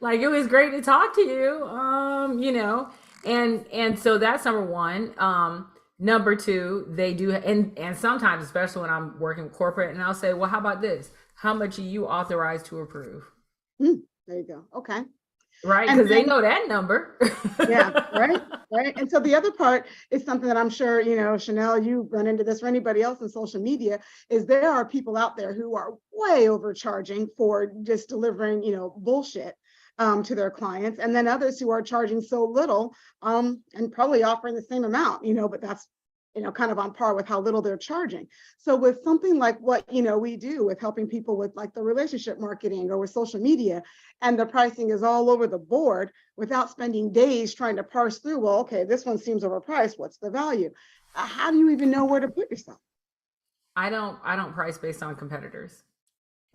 like it was great to talk to you, and so that's number one. Number two, they do, and sometimes, especially when I'm working corporate, and I'll say, well, how about this? How much are you authorized to approve? There you go. Okay. Right, because they know that number. Yeah, right. And so the other part is something that I'm sure, Chanel, you run into this, or anybody else in social media, is there are people out there who are way overcharging for just delivering, bullshit to their clients, and then others who are charging so little and probably offering the same amount, but that's kind of on par with how little they're charging. So with something like what, we do with helping people with like the relationship marketing or with social media, and the pricing is all over the board without spending days trying to parse through, well, okay, this one seems overpriced. What's the value? How do you even know where to put yourself? I don't price based on competitors.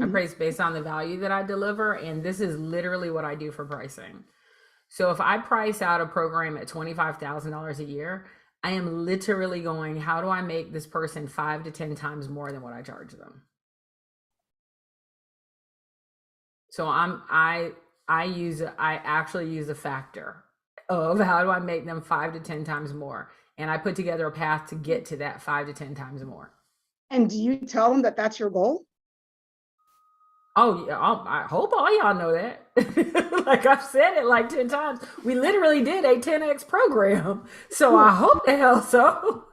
I price based on the value that I deliver. And this is literally what I do for pricing. So if I price out a program at $25,000 a year, I am literally going, how do I make this person 5 to 10 times more than what I charge them? So I actually use a factor of how do I make them 5 to 10 times more. And I put together a path to get to that 5 to 10 times more. And do you tell them that that's your goal? Oh yeah, I hope all y'all know that. Like I've said it like 10 times. We literally did a 10X program. So I hope the hell so.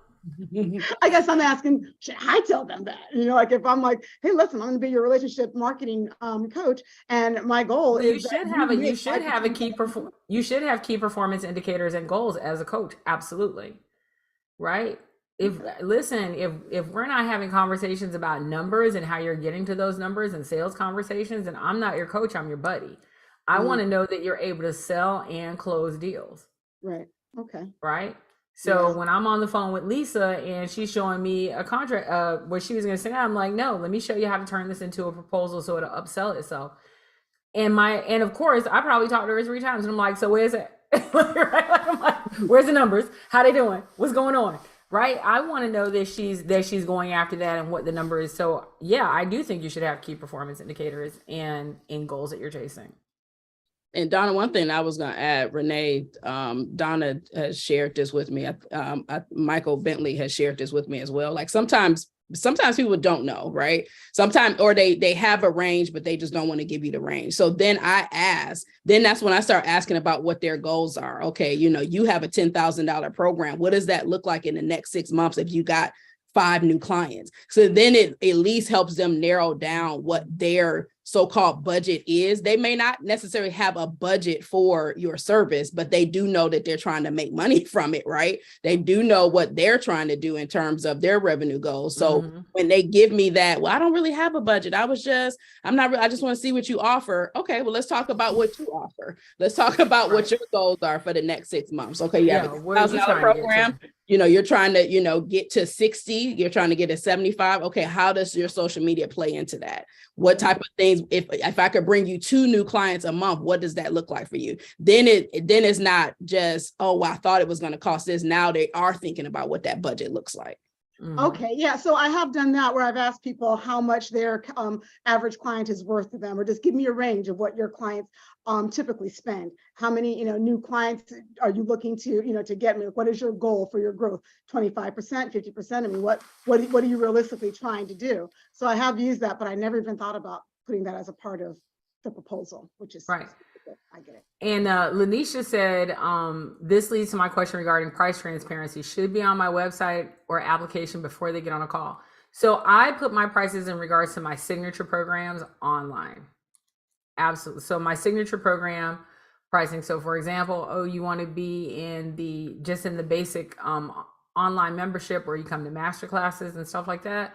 I guess I'm asking, should I tell them that? You know, like if I'm like, hey, listen, I'm going to be your relationship marketing coach, and my goal Well, is you should have key performance indicators and goals as a coach. Absolutely. Right? If we're not having conversations about numbers and how you're getting to those numbers and sales conversations, and I'm not your coach, I'm your buddy. I want to know that you're able to sell and close deals. Right. Okay. Right. So when I'm on the phone with Lisa and she's showing me a contract, what she was going to say, I'm like, no, let me show you how to turn this into a proposal so it'll upsell itself. And of course, I probably talked to her 3 times, and I'm like, so where's it? Right? Like, I'm like, where's the numbers? How they doing? What's going on? Right? I want to know that she's going after that and what the number is. So yeah, I do think you should have key performance indicators and goals that you're chasing. And Donna, one thing I was going to add, Renee, Donna has shared this with me. Michael Bentley has shared this with me as well. Like sometimes people don't know, right? Sometimes, or they have a range, but they just don't want to give you the range. So then that's when I start asking about what their goals are. Okay, you have a $10,000 program. What does that look like in the next 6 months if you got 5 new clients? So then it at least helps them narrow down what their so-called budget is. They may not necessarily have a budget for your service, but they do know that they're trying to make money from it, right? They do know what they're trying to do in terms of their revenue goals. So when they give me that, well, I don't really have a budget. I just want to see what you offer. Okay, well, let's talk about what you offer. Let's talk about what your goals are for the next 6 months. Okay, you have a $1,000 program. You're trying to, get to 60, you're trying to get to 75. Okay, how does your social media play into that? What type of things, if I could bring you 2 new clients a month, what does that look like for you? Then it's not just, oh, well, I thought it was going to cost this. Now they are thinking about what that budget looks like. Okay, yeah. So I have done that where I've asked people how much their average client is worth to them, or just give me a range of what your clients typically spend. How many, new clients are you looking to, to get me? What is your goal for your growth? 25%, 50%? I mean, what are you realistically trying to do? So I have used that, but I never even thought about putting that as a part of the proposal, which is right. I get it. And Lanisha said, this leads to my question regarding price transparency. Should be on my website or application before they get on a call. So I put my prices in regards to my signature programs online. Absolutely. So my signature program pricing. So for example, you want to be in the basic online membership where you come to master classes and stuff like that.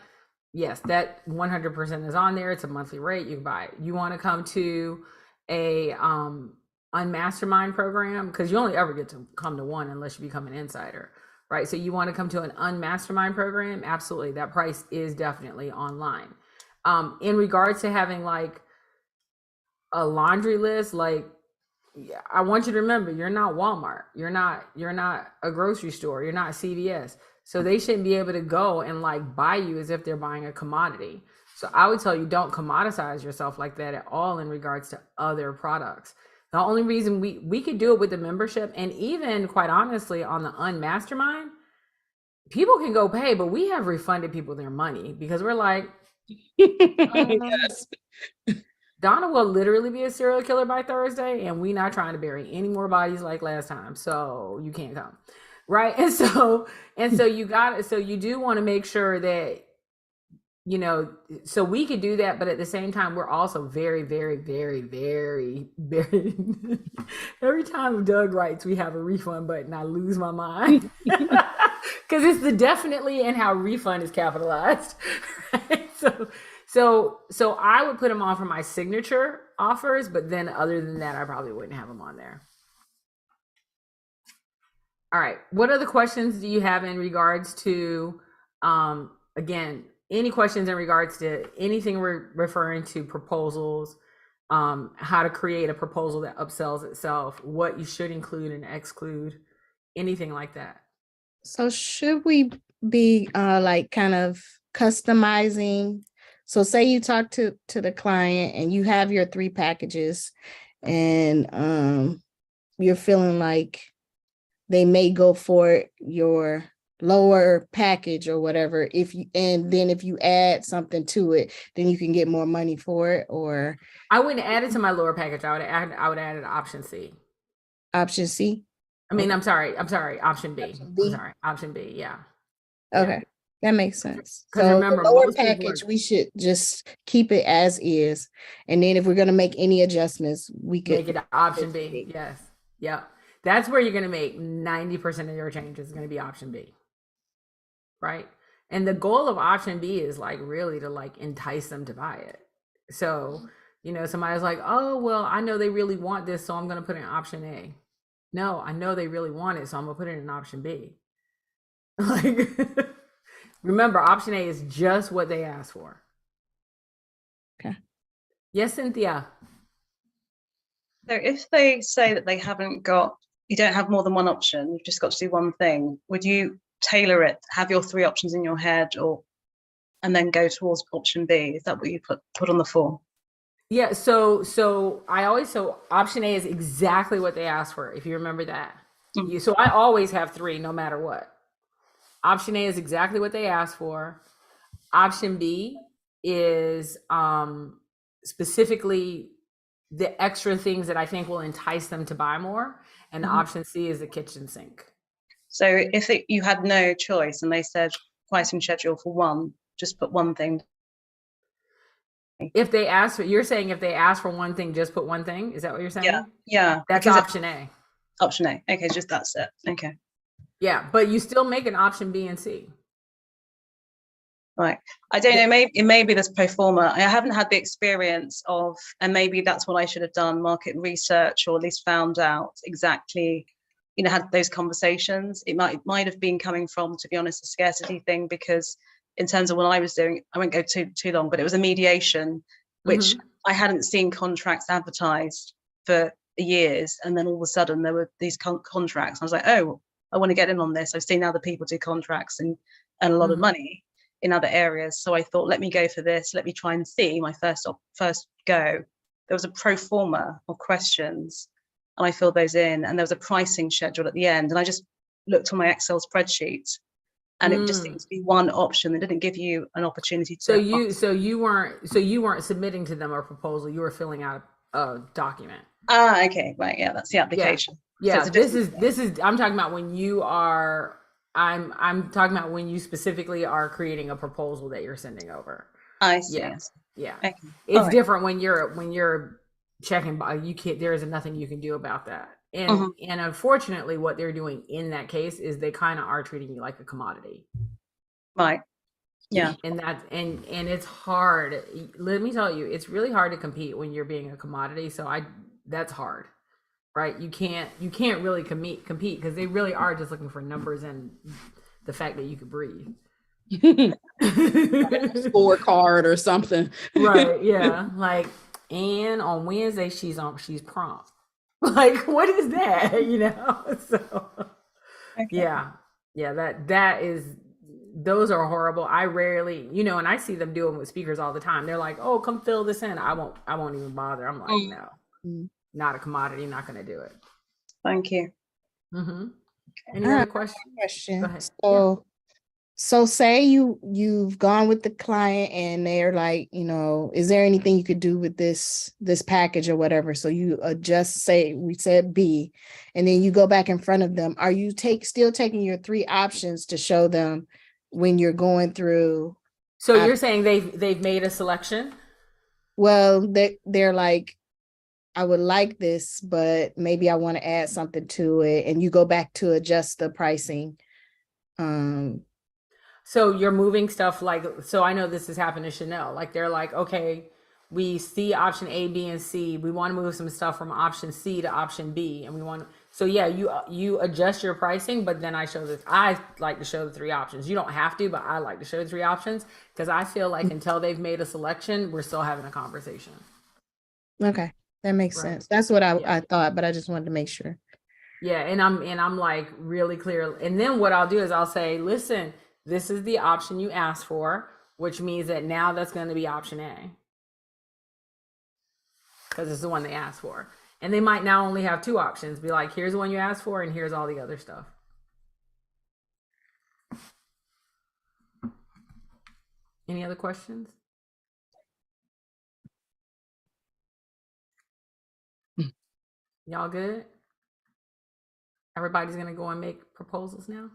Yes, that 100% is on there. It's a monthly rate. You can buy it. You want to come to a unmastermind program, because you only ever get to come to one unless you become an insider, right? So you want to come to an unmastermind program. Absolutely. That price is definitely online. In regards to having like a laundry list, like, I want you to remember, you're not Walmart. You're not a grocery store. You're not CVS. So they shouldn't be able to go and like buy you as if they're buying a commodity. So I would tell you, don't commoditize yourself like that at all in regards to other products. The only reason we could do it with the membership, and even quite honestly on the unmastermind, people can go pay, but we have refunded people their money because we're like, yes. Donna will literally be a serial killer by Thursday, and we not trying to bury any more bodies like last time. So you can't come. Right. And so you do want to make sure that, so we could do that. But at the same time, we're also very, very, very, very, very, every time Doug writes, we have a refund button, I lose my mind. Because it's the definitely and how refund is capitalized. Right? So I would put them on for my signature offers, but then other than that, I probably wouldn't have them on there. All right. What other questions do you have in regards to, again, any questions in regards to anything we're referring to proposals, how to create a proposal that upsells itself, what you should include and exclude, anything like that? So should we be like kind of customizing So say you talk to the client and you have your 3 packages and you're feeling like they may go for your lower package or whatever. If you add something to it, then you can get more money for it. Or I wouldn't add it to my lower package. I would add it to option C. option C. I mean, Okay. I'm sorry, option B. Option B. I'm sorry, option B. Yeah. Okay. That makes sense. 'Cause So remember, the lower most people package, are- we should just keep it as is. And then if we're going to make any adjustments, we could Make it option B. Yes. Yeah. That's where you're going to make 90% of your changes is going to be option B. Right. And the goal of option B is like really to like entice them to buy it. So, you know, somebody's like, oh, well, I know they really want this, so I'm going to put in option A. No, I know they really want it, so I'm going to put it in option B. Like, remember, option A is just what they asked for. Okay. Yes, Cynthia. So if they say that you don't have more than one option, you've just got to do one thing, would you tailor it, have your 3 options in your head and then go towards option B? Is that what you put on the form? Yeah, so option A is exactly what they asked for, if you remember that. So I always have 3 no matter what. Option A is exactly what they asked for. Option B is specifically the extra things that I think will entice them to buy more. And option C is the kitchen sink. So if you had no choice and they said pricing schedule for 1, just put one thing. If they ask for, you're saying if they ask for one thing, just put one thing? Is that what you're saying? Yeah. That's option A. Option A. Okay, just that's it. Okay. Yeah, but you still make an option B and C. Right. I don't know, maybe there's pro forma. I haven't had the experience of, and maybe that's what I should have done, market research, or at least found out exactly, you know, had those conversations. It might have been coming from, to be honest, a scarcity thing, because in terms of what I was doing, I won't go too long, but it was a mediation, which I hadn't seen contracts advertised for years. And then all of a sudden there were these contracts. I was like, oh, I want to get in on this. I've seen other people do contracts and a lot of money in other areas. So I thought, let me go for this. Let me try and see my first go. There was a pro forma of questions and I filled those in, and there was a pricing schedule at the end. And I just looked on my Excel spreadsheet and it just seemed to be one option that didn't give you an opportunity to. So you weren't submitting to them a proposal. You were filling out a document. Okay. Right. Yeah. That's the application. Yeah. So this is, I'm talking about when you are, I'm talking about when you specifically are creating a proposal that you're sending over. I see. Yes. Yeah. Okay. It's different when you're checking by. You can't. There is nothing you can do about that. And unfortunately, what they're doing in that case is they kind of are treating you like a commodity. Right. Yeah. And it's hard. Let me tell you, it's really hard to compete when you're being a commodity. So that's hard. Right, you can't really compete because they really are just looking for numbers and the fact that you could breathe. Scorecard or something. Right, yeah. Like, and on Wednesday she's prompt. Like, what is that? You know? So yeah, that is, those are horrible. I rarely, you know, and I see them doing with speakers all the time. They're like, oh, come fill this in. I won't even bother. I'm like, no. Not a commodity, not going to do it. Thank you. Any other questions? Go ahead. So say you've gone with the client and they're like, you know, is there anything you could do with this package or whatever? So you adjust, say we said B, and then you go back in front of them. Are you still taking your 3 options to show them when you're going through? So you're saying they've made a selection? Well, they're like, I would like this, but maybe I want to add something to it, and you go back to adjust the pricing. So you're moving stuff like, so I know this has happened to Chanel. Like they're like, okay, we see option A, B, and C. We want to move some stuff from option C to option B, and we want. So yeah, you adjust your pricing, but then I like to show the 3 options. You don't have to, but I like to show the 3 options because I feel like until they've made a selection, we're still having a conversation. Okay. That makes sense. That's what I thought, but I just wanted to make sure. Yeah, and I'm like really clear. And then what I'll do is I'll say, listen, this is the option you asked for. which means that now that's going to be option A because it's the one they asked for. And they might now only have two options, be like, here's the one you asked for and here's all the other stuff. Any other questions? Y'all good? Everybody's gonna go and make proposals now?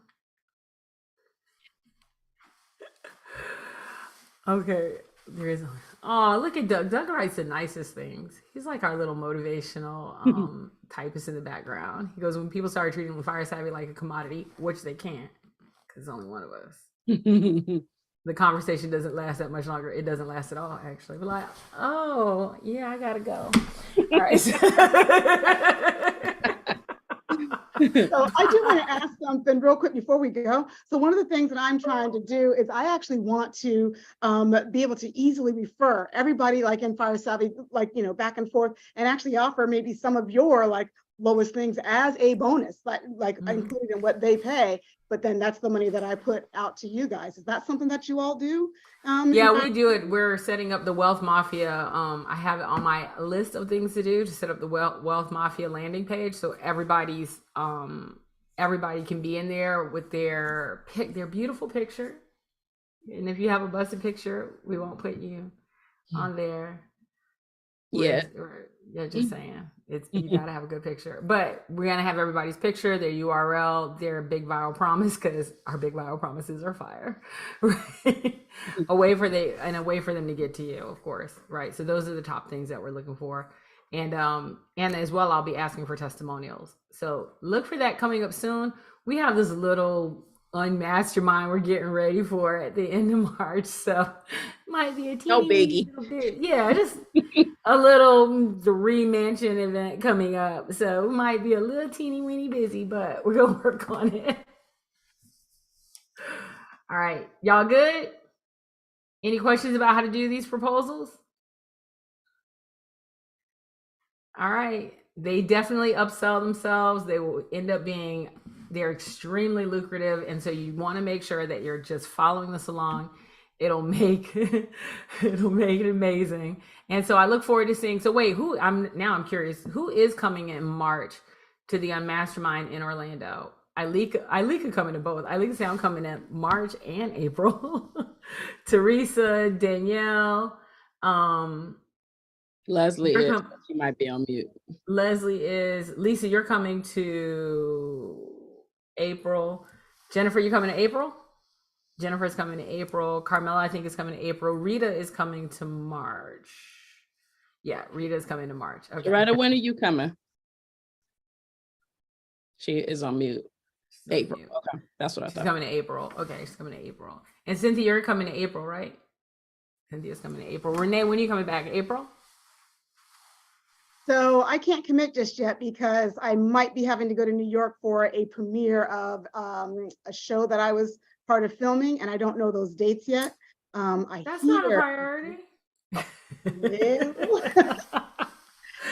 Okay, there's, oh, look at Doug. Doug writes the nicest things. He's like our little motivational typist in the background. He goes, when people start treating Fire Savvy like a commodity, which they can't, because there's only one of us. The conversation doesn't last that much longer. It doesn't last at all, actually. We're like, oh, yeah, I gotta go. All right. So I do want to ask something real quick before we go. So one of the things that I'm trying to do is I actually want to be able to easily refer everybody like in Fire Savvy, like, you know, back and forth, and actually offer maybe some of your like lowest things as a bonus, like included in what they pay. But then that's the money that I put out to you guys. Is that something that you all do? Yeah, we do it. We're setting up the Wealth Mafia. I have it on my list of things to do to set up the Wealth Mafia landing page, so everybody can be in there with their beautiful picture. And if you have a busted picture, we won't put you on there. Yeah. Yeah, just saying. You gotta have a good picture. But we're gonna have everybody's picture, their URL, their big viral promise, because our big viral promises are fire. Right? a way for them to get to you, of course. Right. So those are the top things that we're looking for. And as well, I'll be asking for testimonials. So look for that coming up soon. We have this little unmastermind we're getting ready for at the end of March. So might be a teeny No biggie. bit. Yeah, just a little mansion event coming up. So it might be a little teeny weeny busy, but we're gonna work on it. All right, y'all good? Any questions about how to do these proposals? All right, they definitely upsell themselves. They will end up they're extremely lucrative. And so you want to make sure that you're just following this along. It'll make it amazing. And so I look forward to seeing, so wait, I'm curious, who is coming in March to the Unmastermind in Orlando? Ilika coming to both. Ilika said I'm coming in March and April. Teresa, Danielle, Leslie is, she might be on mute. Leslie is, Lisa, you're coming to April. Jennifer, you coming to April? Jennifer's coming to April. Carmela, I think, is coming to April. Rita is coming to March. Yeah, Rita is coming to March. Okay. Loretta, when are you coming? She is on mute. April. Okay, that's what I thought. She's coming to April. Okay, she's coming to April. And Cynthia, you're coming to April, right? Cynthia's coming to April. Renee, when are you coming back? April? So I can't commit just yet because I might be having to go to New York for a premiere of a show that I was part of filming, and I don't know those dates yet. That's not a priority.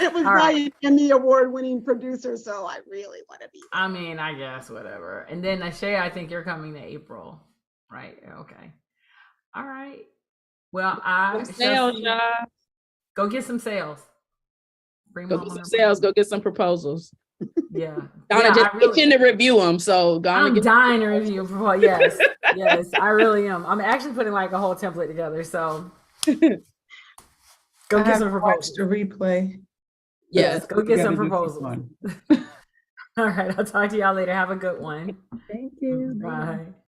It was my Emmy award-winning producer, so I really want to be there. I mean, I guess whatever. And then Shay, I think you're coming to April, right? Okay. All right. Well, sales, y'all. Go get some sales. Go get some sales. Go get some proposals. Yeah. Donna just itching to review them. So I'm dying to review proposals. Yes. Yes, I really am. I'm actually putting like a whole template together. So go get some proposals. The replay. Yes, go get some proposals. All right. I'll talk to y'all later. Have a good one. Thank you. Bye.